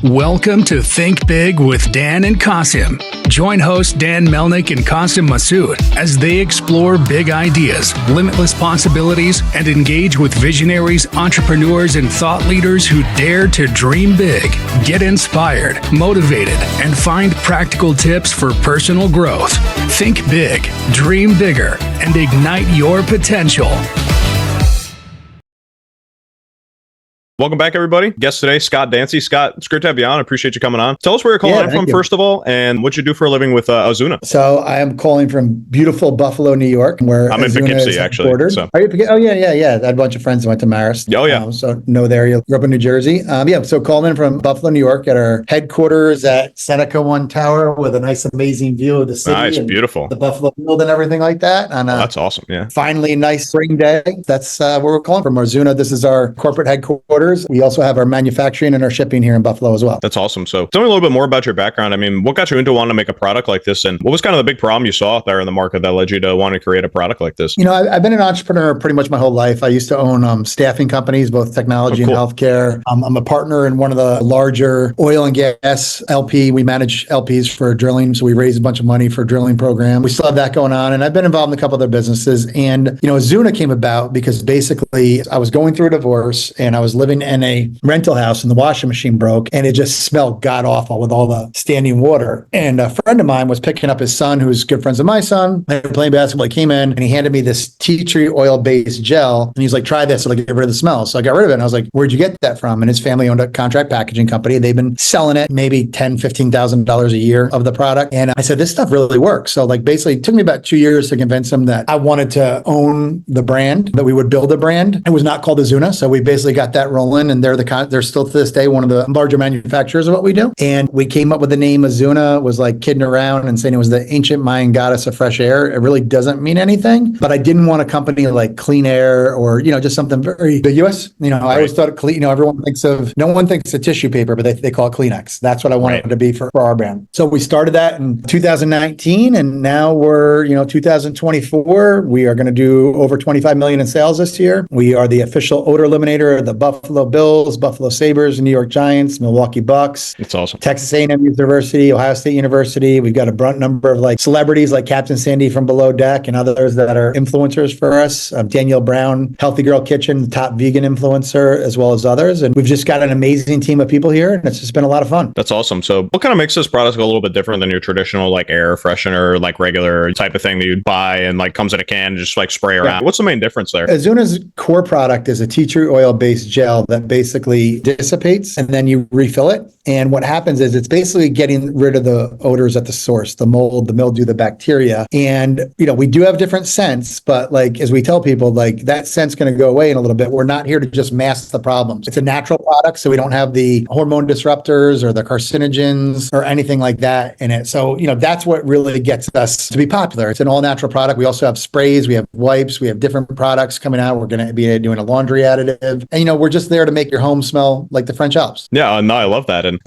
Welcome to Think Big with Dan and Qasim. Join hosts Dan Melnick and Qasim Masood as they explore big ideas, limitless possibilities, and engage with visionaries, entrepreneurs, and thought leaders who dare to dream big, get inspired, motivated, and find practical tips for personal growth. Think big, dream bigger, and ignite your potential. Welcome back, everybody. Guest today, Scott Dancy. Scott, it's great to have you on. I appreciate you coming on. Tell us where you're calling in from, first of all, and what you do for a living with AZUNA. So I am calling from beautiful Buffalo, New York, where I'm in Poughkeepsie, actually. So. Are you? Oh, yeah. I had a bunch of friends who went to Marist. Oh, yeah. So know the area. Grew up in New Jersey. So calling in from Buffalo, New York, at our headquarters at Seneca One Tower with a nice, amazing view of the city. Nice, beautiful. The Buffalo Field and everything like that. And that's awesome, yeah. Finally, nice spring day. That's where we're calling from. AZUNA, this is our corporate headquarters. We also have our manufacturing and our shipping here in Buffalo as well. That's awesome. So tell me a little bit more about your background. I mean, what got you into wanting to make a product like this? And what was kind of the big problem you saw out there in the market that led you to want to create a product like this? You know, I've been an entrepreneur pretty much my whole life. I used to own staffing companies, both technology and healthcare. I'm a partner in one of the larger oil and gas LP. We manage LPs for drilling. So we raise a bunch of money for drilling program. We still have that going on. And I've been involved in a couple other businesses. And, you know, AZUNA came about because basically I was going through a divorce and I was living in a rental house and the washing machine broke and it just smelled god awful with all the standing water. And a friend of mine was picking up his son, who's good friends with my son. They were playing basketball. He came in and he handed me this tea tree oil based gel. And he's like, try this. It'll get rid of the smell. So I got rid of it. And I was like, where'd you get that from? And his family owned a contract packaging company. They've been selling it maybe $10,000, $15,000 a year of the product. And I said, this stuff really works. So like basically it took me about 2 years to convince him that I wanted to own the brand, that we would build a brand. It was not called AZUNA. So we basically got that rolling and they're still to this day one of the larger manufacturers of what we do. And we came up with the name AZUNA, was like kidding around and saying it was the ancient Mayan goddess of fresh air. It really doesn't mean anything, but I didn't want a company like Clean Air or, you know, just something very ambiguous. You know, I always thought clean, you know, no one thinks of tissue paper, but they call it Kleenex. That's what I wanted it to be for our brand. So we started that in 2019 and now we're, 2024, we are going to do over 25 million in sales this year. We are the official odor eliminator of the Buffalo Bills, Buffalo Sabres, New York Giants, Milwaukee Bucks. It's awesome. Texas A&M University, Ohio State University. We've got a number of like celebrities like Captain Sandy from Below Deck and others that are influencers for us. Danielle Brown, Healthy Girl Kitchen, the top vegan influencer, as well as others. And we've just got an amazing team of people here and it's just been a lot of fun. That's awesome. So what kind of makes this product a little bit different than your traditional like air freshener, like regular type of thing that you'd buy and like comes in a can and just like spray around? Yeah. What's the main difference there? AZUNA's core product is a tea tree oil based gel that basically dissipates and then you refill it. And what happens is it's basically getting rid of the odors at the source, the mold, the mildew, the bacteria. And, we do have different scents, but like, as we tell people, like that scent's going to go away in a little bit. We're not here to just mask the problems. It's a natural product. So we don't have the hormone disruptors or the carcinogens or anything like that in it. So, that's what really gets us to be popular. It's an all natural product. We also have sprays, we have wipes, we have different products coming out. We're going to be doing a laundry additive. And, we're just there to make your home smell like the French Alps. Yeah, no, I love that. And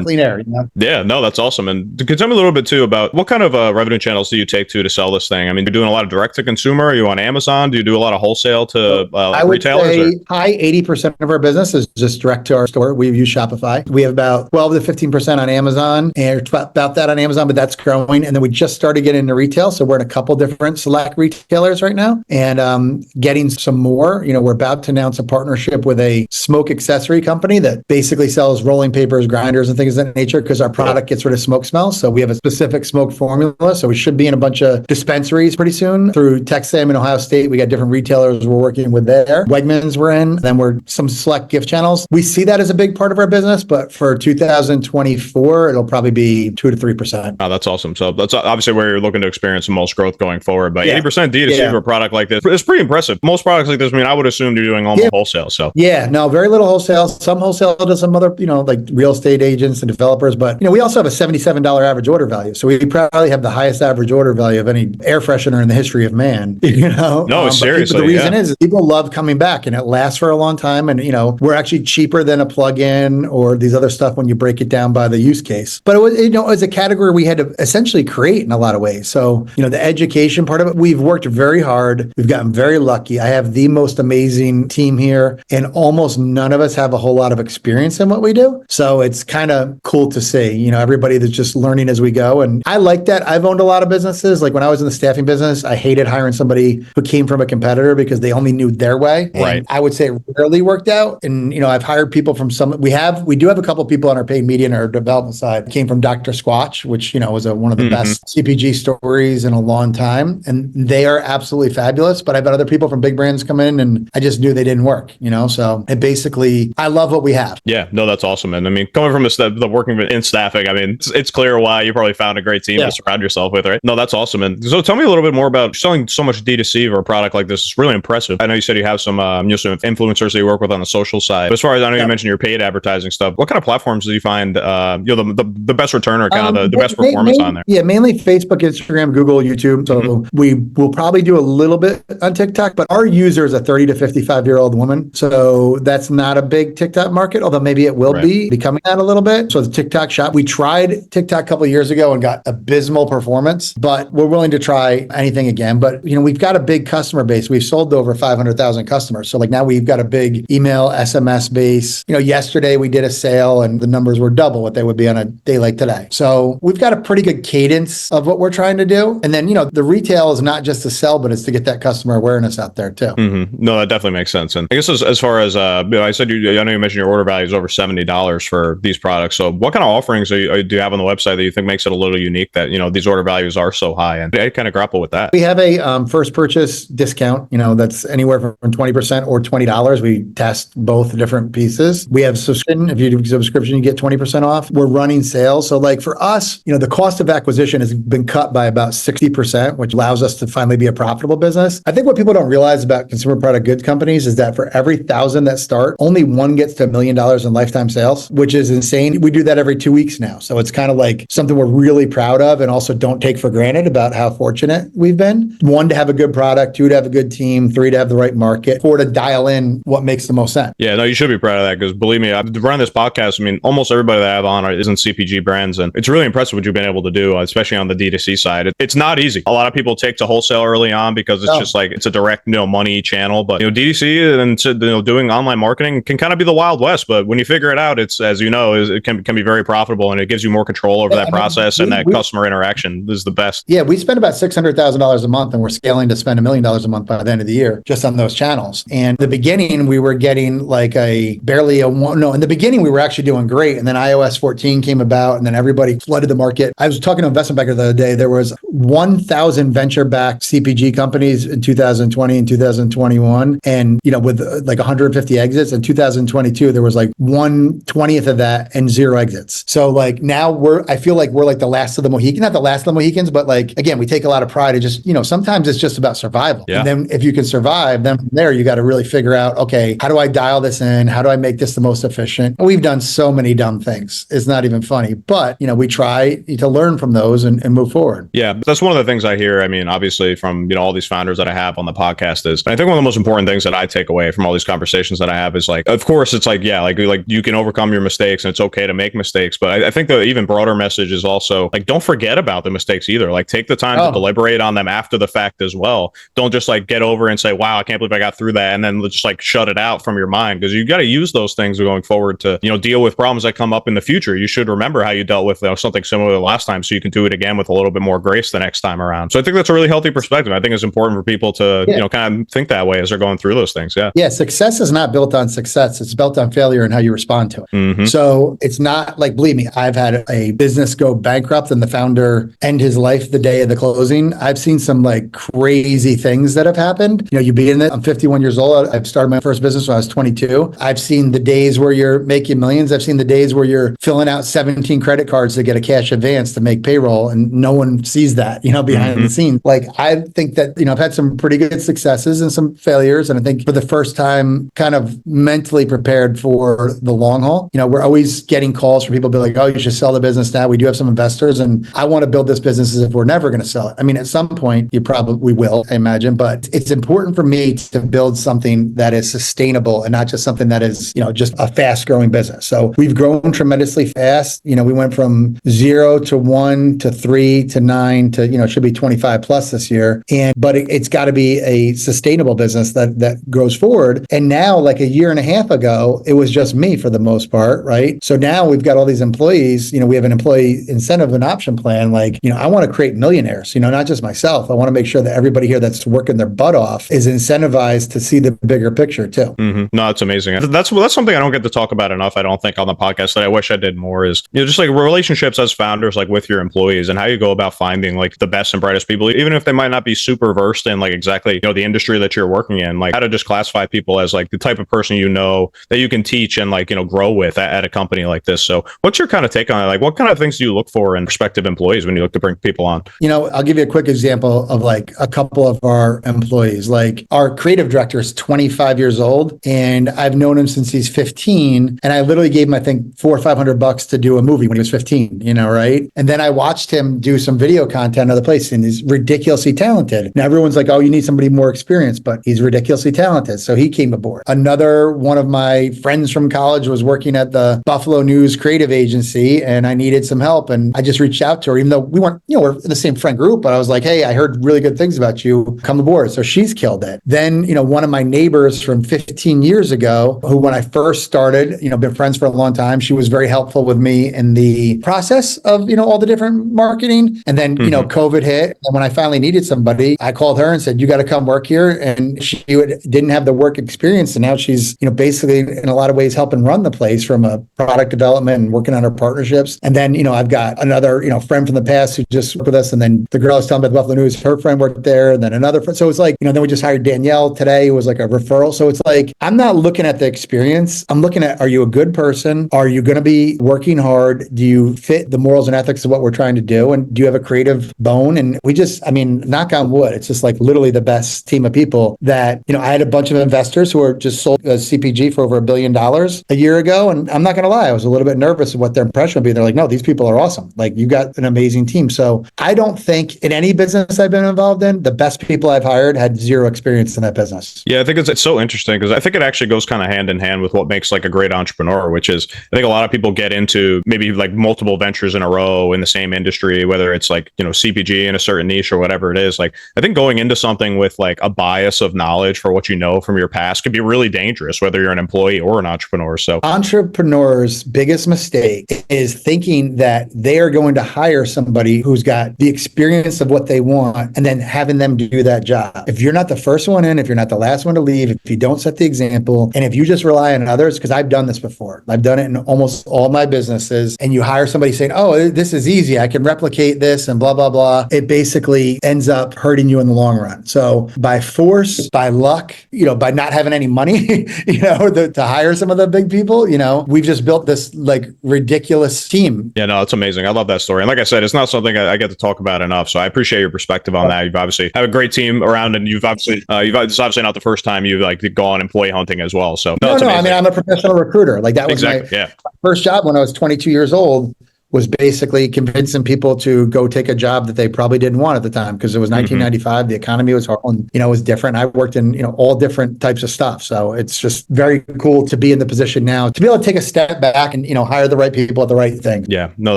clean air. Yeah, no, that's awesome. And can you tell me a little bit too about what kind of revenue channels do you take to sell this thing? I mean, you're doing a lot of direct to consumer. Are you on Amazon? Do you do a lot of wholesale to I would retailers? Say high 80% of our business is just direct to our store. We use Shopify. We have about 12 to 15% on Amazon and about that on Amazon, but that's growing. And then we just started getting into retail. So we're in a couple different select retailers right now and getting some more. We're about to announce a partnership with a smoke accessory company that basically sells rolling papers, grinders, and things of that nature because our product gets rid of smoke smell. So we have a specific smoke formula. So we should be in a bunch of dispensaries pretty soon through Texas A&M and Ohio State. We got different retailers we're working with there. Wegmans we're in. Then we're some select gift channels. We see that as a big part of our business, but for 2024, it'll probably be 2 to 3%. Oh, that's awesome. So that's obviously where you're looking to experience the most growth going forward. But 80% D2C for a product like this is pretty impressive. Most products like this, I mean, I would assume you're doing almost wholesale. So no, very little wholesale. Some wholesale to some other, like real estate agents and developers. But, we also have a $77 average order value. So we probably have the highest average order value of any air freshener in the history of man, No, seriously. But the reason is people love coming back and it lasts for a long time. And, we're actually cheaper than a plug-in or these other stuff when you break it down by the use case. But it was a category we had to essentially create in a lot of ways. So, the education part of it, we've worked very hard. We've gotten very lucky. I have the most amazing team here and almost almost none of us have a whole lot of experience in what we do. So it's kind of cool to see, everybody that's just learning as we go. And I like that. I've owned a lot of businesses. Like when I was in the staffing business, I hated hiring somebody who came from a competitor because they only knew their way. Right. And I would say it rarely worked out. And, I've hired people from we do have a couple of people on our paid media and our development side came from Dr. Squatch, which, was one of the best CPG stories in a long time. And they are absolutely fabulous. But I've had other people from big brands come in and I just knew they didn't work, So it basically, I love what we have. Yeah, no, that's awesome. And I mean, coming from the working in staffing, I mean, it's clear why you probably found a great team to surround yourself with, right? No, that's awesome. And so tell me a little bit more about selling so much D2C for a product like this. It's really impressive. I know you said you have some some influencers that you work with on the social side. But as far as I know, you mentioned your paid advertising stuff. What kind of platforms do you find the best return or kind of the best performance on there? Yeah, mainly Facebook, Instagram, Google, YouTube. So we will probably do a little bit on TikTok, but our user is a 30 to 55-year-old woman. So that's not a big TikTok market, although maybe it will be becoming that a little bit. So the TikTok shop, we tried TikTok a couple of years ago and got abysmal performance, but we're willing to try anything again. But, we've got a big customer base. We've sold to over 500,000 customers. So like now we've got a big email, SMS base. Yesterday we did a sale and the numbers were double what they would be on a day like today. So we've got a pretty good cadence of what we're trying to do. And then, the retail is not just to sell, but it's to get that customer awareness out there too. No, that definitely makes sense. And I guess as far as, I said, I know you mentioned your order value is over $70 for these products. So what kind of offerings do you have on the website that you think makes it a little unique that, these order values are so high? And I kind of grapple with that. We have a first purchase discount, that's anywhere from 20% or $20. We test both different pieces. We have subscription. If you do subscription, you get 20% off. We're running sales. So like for us, the cost of acquisition has been cut by about 60%, which allows us to finally be a profitable business. I think what people don't realize about consumer product goods companies is that for every 1,000 that start, only one gets to $1 million in lifetime sales, which is insane. We do that every 2 weeks now. So it's kind of like something we're really proud of and also don't take for granted about how fortunate we've been. 1, to have a good product, 2, to have a good team, 3, to have the right market, 4, to dial in what makes the most sense. Yeah, no, you should be proud of that because believe me, I've run this podcast. I mean, almost everybody that I have on is in CPG brands, and it's really impressive what you've been able to do, especially on the D2C side. It's not easy. A lot of people take to wholesale early on because it's just like it's a direct money channel. But D2C and doing online marketing can kind of be the Wild West. But when you figure it out, it's as it can be very profitable, and it gives you more control over that process and that customer interaction is the best. Yeah, we spend about $600,000 a month, and we're scaling to spend $1 million a month by the end of the year just on those channels. And in the beginning, we were getting like in the beginning, we were actually doing great. And then iOS 14 came about, and then everybody flooded the market. I was talking to an investment banker the other day. There was 1,000 venture-backed CPG companies in 2020 and 2021, and with like 150 exits. In 2022, there was like 1/20th of that and 0 exits. So like now I feel like we're like the last of the Mohicans, not the last of the Mohicans, but like again, we take a lot of pride in just sometimes it's just about survival. Yeah. And then if you can survive, then from there you got to really figure out, okay, how do I dial this in? How do I make this the most efficient? And we've done so many dumb things. It's not even funny, but we try to learn from those and move forward. Yeah, that's one of the things I hear. I mean, obviously from all these founders that I have on the podcast is, I think one of the most important things that I take away from all these conversations that I have is like, of course, it's like, yeah, like you can overcome your mistakes and it's okay to make mistakes. But I think the even broader message is also like, don't forget about the mistakes either. Like take the time to deliberate on them after the fact as well. Don't just like get over and say, wow, I can't believe I got through that. And then just like shut it out from your mind, because you got to use those things going forward to, deal with problems that come up in the future. You should remember how you dealt with something similar the last time, so you can do it again with a little bit more grace the next time around. So I think that's a really healthy perspective. I think it's important for people to, kind of think that way as they're going through those things. Yeah. Yeah. Success is not built on success. It's built on failure and how you respond to it. So it's not like, believe me, I've had a business go bankrupt and the founder end his life the day of the closing. I've seen some like crazy things that have happened. You begin it. I'm 51 years old. I've started my first business when I was 22. I've seen the days where you're making millions. I've seen the days where you're filling out 17 credit cards to get a cash advance to make payroll, and no one sees that, behind the scenes. Like, I think that, I've had some pretty good successes and some failures. And I think for the first time, kind of mentally prepared for the long haul. We're always getting calls from people be like, oh, you should sell the business now. We do have some investors, and I want to build this business as if we're never going to sell it. I mean, at some point you probably will, I imagine, but it's important for me to build something that is sustainable and not just something that is, just a fast growing business. So we've grown tremendously fast. We went from 0 to 1 to 3 to 9 to, it should be 25 plus this year. But it's got to be a sustainable business that grows forward. And now, like a year and a half ago, it was just me for the most part, right? So now we've got all these employees, we have an employee incentive and option plan. Like, I want to create millionaires, not just myself. I want to make sure that everybody here that's working their butt off is incentivized to see the bigger picture too. No, it's amazing. That's something I don't get to talk about enough. I don't think on the podcast that I wish I did more is, just like relationships as founders, like with your employees and how you go about finding like the best and brightest people, even if they might not be super versed in like exactly, the industry that you're working in, like how to just classify people as like the type of person, that you can teach and like, grow with at a company like this. So what's your kind of take on it? Like what kind of things do you look for in prospective employees when you look to bring people on? I'll give you a quick example of like a couple of our employees. Like our creative director is 25 years old and I've known him since he's 15. And I literally gave him, I think, $400 or $500 to do a movie when he was 15, right? And then I watched him do some video content other place and he's ridiculously talented. Now everyone's like, oh, you need somebody more experienced, but he's ridiculously talented. So he came aboard. Another one of my friends from college was working at the Buffalo News creative agency and I needed some help. And I just reached out to her, even though we weren't, we're in the same friend group, but I was like, hey, I heard really good things about you. Come aboard. So she's killed it. Then, one of my neighbors from 15 years ago, who when I first started, been friends for a long time, she was very helpful with me in the process of, all the different marketing. And then, COVID hit. And when I finally needed somebody, I called her and said, you got to come work here. And she didn't have the work experience. And now she's, basically in a lot of ways helping run the place from a product development and working on her partnerships. And then, I've got another, friend from the past who just worked with us. And then the girl I was telling about the Buffalo News, her friend worked there. And then another friend. So it's like, then we just hired Danielle today, who was like a referral. So it's like, I'm not looking at the experience. I'm looking at, are you a good person? Are you going to be working hard? Do you fit the morals and ethics of what we're trying to do? And do you have a creative bone? And we just, knock on wood, it's just like literally the best team of people that, I had a bunch of investors who are just sold a CPG for over $1 billion a year ago. And I'm not going to lie, I was a little bit nervous of what their impression would be. They're like, no, these people are awesome. Like you got an amazing team. So I don't think in any business I've been involved in, the best people I've hired had zero experience in that business. Yeah, I think it's so interesting because I think it actually goes kind of hand in hand with what makes like a great entrepreneur, which is I think a lot of people get into maybe like multiple ventures in a row in the same industry, whether it's like, CPG in a certain niche or whatever it is. Like I think going into something with like a bias of knowledge for what from your past could be really dangerous, whether you're an employee or an entrepreneur. So entrepreneurs' biggest mistake is thinking that they are going to hire somebody who's got the experience of what they want and then having them do that job. If you're not the first one in, if you're not the last one to leave, if you don't set the example, and if you just rely on others, because I've done this before. I've done it in almost all my businesses, and you hire somebody saying, oh, this is easy, I can replicate this and blah, blah, blah. It basically ends up hurting you in the long run. So by force, by luck, by not having any money, to hire some of the big people, we've just built this like ridiculous team. Yeah, no, it's amazing. I love that story. And like I said, it's not something I get to talk about enough. So I appreciate your perspective on that. You've obviously have a great team around and it's obviously not the first time you've like gone employee hunting as well. So no, I'm a professional recruiter. Like that was my first job when I was 22 years old. Was basically convincing people to go take a job that they probably didn't want at the time because it was 1995. The economy was hard and, it was different. I worked in, all different types of stuff. So it's just very cool to be in the position now to be able to take a step back and, hire the right people at the right thing. Yeah, no,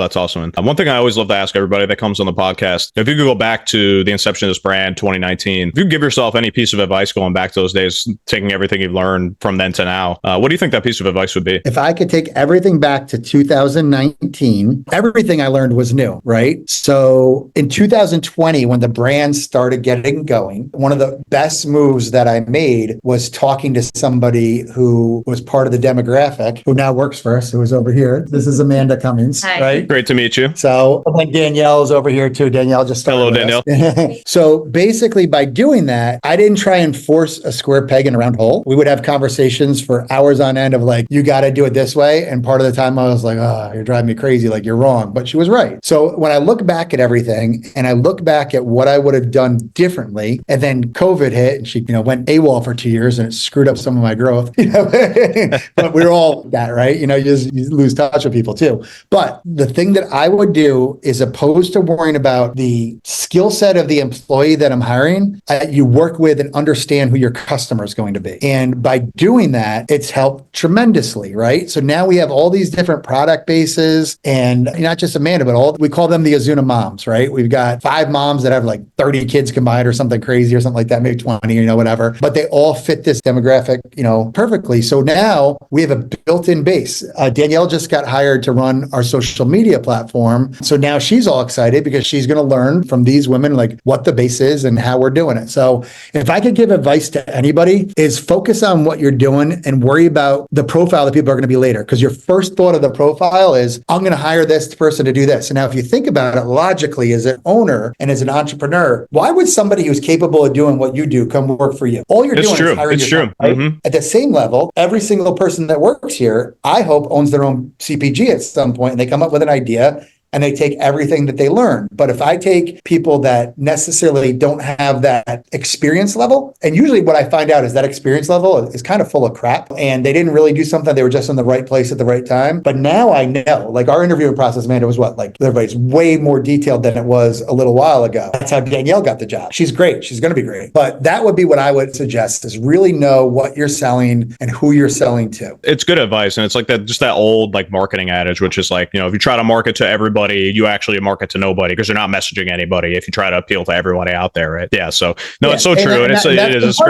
that's awesome. And one thing I always love to ask everybody that comes on the podcast, if you could go back to the inception of this brand, 2019, if you could give yourself any piece of advice going back to those days, taking everything you've learned from then to now, what do you think that piece of advice would be? If I could take everything back to 2019, everything I learned was new, right? So in 2020, when the brand started getting going, one of the best moves that I made was talking to somebody who was part of the demographic, who now works for us, who is over here. This is Amanda Cummings, Hi. right? Great to meet you. So I think Danielle is over here too. Danielle just started. Hello, Danielle. So basically by doing that, I didn't try and force a square peg in a round hole. We would have conversations for hours on end of like, you got to do it this way. And part of the time I was like, oh, you're driving me crazy. Like you're wrong. But she was right. So when I look back at everything and I look back at what I would have done differently, and then COVID hit and she, went AWOL for 2 years and it screwed up some of my growth, but we're all that, right? You lose touch with people too. But the thing that I would do is opposed to worrying about the skill set of the employee that I'm hiring, you work with and understand who your customer is going to be. And by doing that, it's helped tremendously, right? So now we have all these different product bases and And not just Amanda, but we call them the AZUNA moms, right? We've got 5 moms that have like 30 kids combined or something crazy or something like that, maybe 20, whatever. But they all fit this demographic, perfectly. So now we have a built-in base. Danielle just got hired to run our social media platform. So now she's all excited because she's going to learn from these women, like what the base is and how we're doing it. So if I could give advice to anybody, is focus on what you're doing and worry about the profile that people are going to be later. Because your first thought of the profile is, I'm going to hire this person to do this. And now if you think about it logically, as an owner and as an entrepreneur, why would somebody who's capable of doing what you do come work for you? All you're doing is hiring yourself, right? Mm-hmm. At the same level, every single person that works here, I hope, owns their own CPG at some point, and they come up with an idea and they take everything that they learn. But if I take people that necessarily don't have that experience level, and usually what I find out is that experience level is kind of full of crap, and they didn't really do something, they were just in the right place at the right time. But now I know, like our interviewing process, Amanda, was everybody's way more detailed than it was a little while ago. That's how Danielle got the job. She's great. She's going to be great. But that would be what I would suggest, is really know what you're selling and who you're selling to. It's good advice. And it's like that old like marketing adage, which is like, if you try to market to everybody, you actually market to nobody because you're not messaging anybody if you try to appeal to everybody out there, right? Yeah. So no, it's so true. And it's great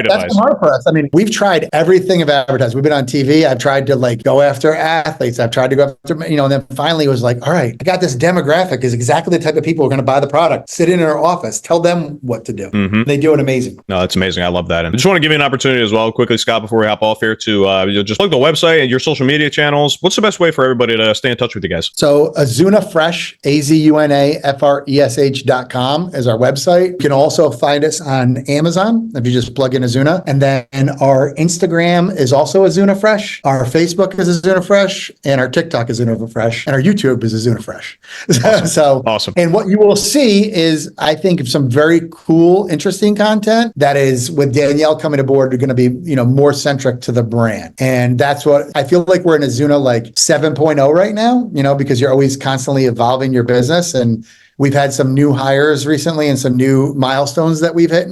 advice. That's hard for us. I mean, we've tried everything of advertising. We've been on TV. I've tried to like go after athletes. I've tried to go after, and then finally it was like, all right, I got this demographic is exactly the type of people who are going to buy the product. Sit in our office, tell them what to do. Mm-hmm. They do it amazing. No, that's amazing. I love that. And I just want to give you an opportunity as well, quickly, Scott, before we hop off here, to just plug the website and your social media channels. What's the best way for everybody to stay in touch with you guys? So AZUNA Fresh, AZUNAFRESH.com is our website. You can also find us on Amazon if you just plug in AZUNA. And then our Instagram is also AZUNA Fresh. Our Facebook is AZUNA Fresh. And our TikTok is AZUNA Fresh. And our YouTube is AZUNA Fresh. Awesome. Awesome. And what you will see is, I think, some very cool, interesting content that is, with Danielle coming aboard, you're going to be, more centric to the brand. And that's what I feel like we're in AZUNA like 7.0 right now, because you're always constantly evolving your business. And we've had some new hires recently and some new milestones that we've hit,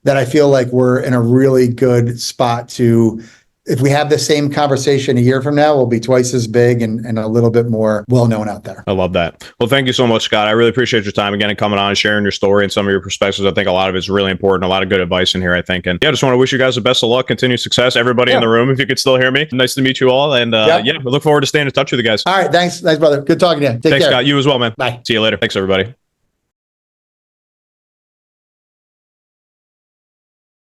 that I feel like we're in a really good spot to, if we have the same conversation a year from now, we'll be twice as big and a little bit more well-known out there. I love that. Well, thank you so much, Scott. I really appreciate your time again and coming on and sharing your story and some of your perspectives. I think a lot of it's really important. A lot of good advice in here, I think. And just want to wish you guys the best of luck, continued success. Everybody in the room, if you could still hear me. Nice to meet you all. And we look forward to staying in touch with you guys. All right. Thanks, brother. Good talking to you. Take care. Thanks, Scott. You as well, man. Bye. See you later. Thanks, everybody.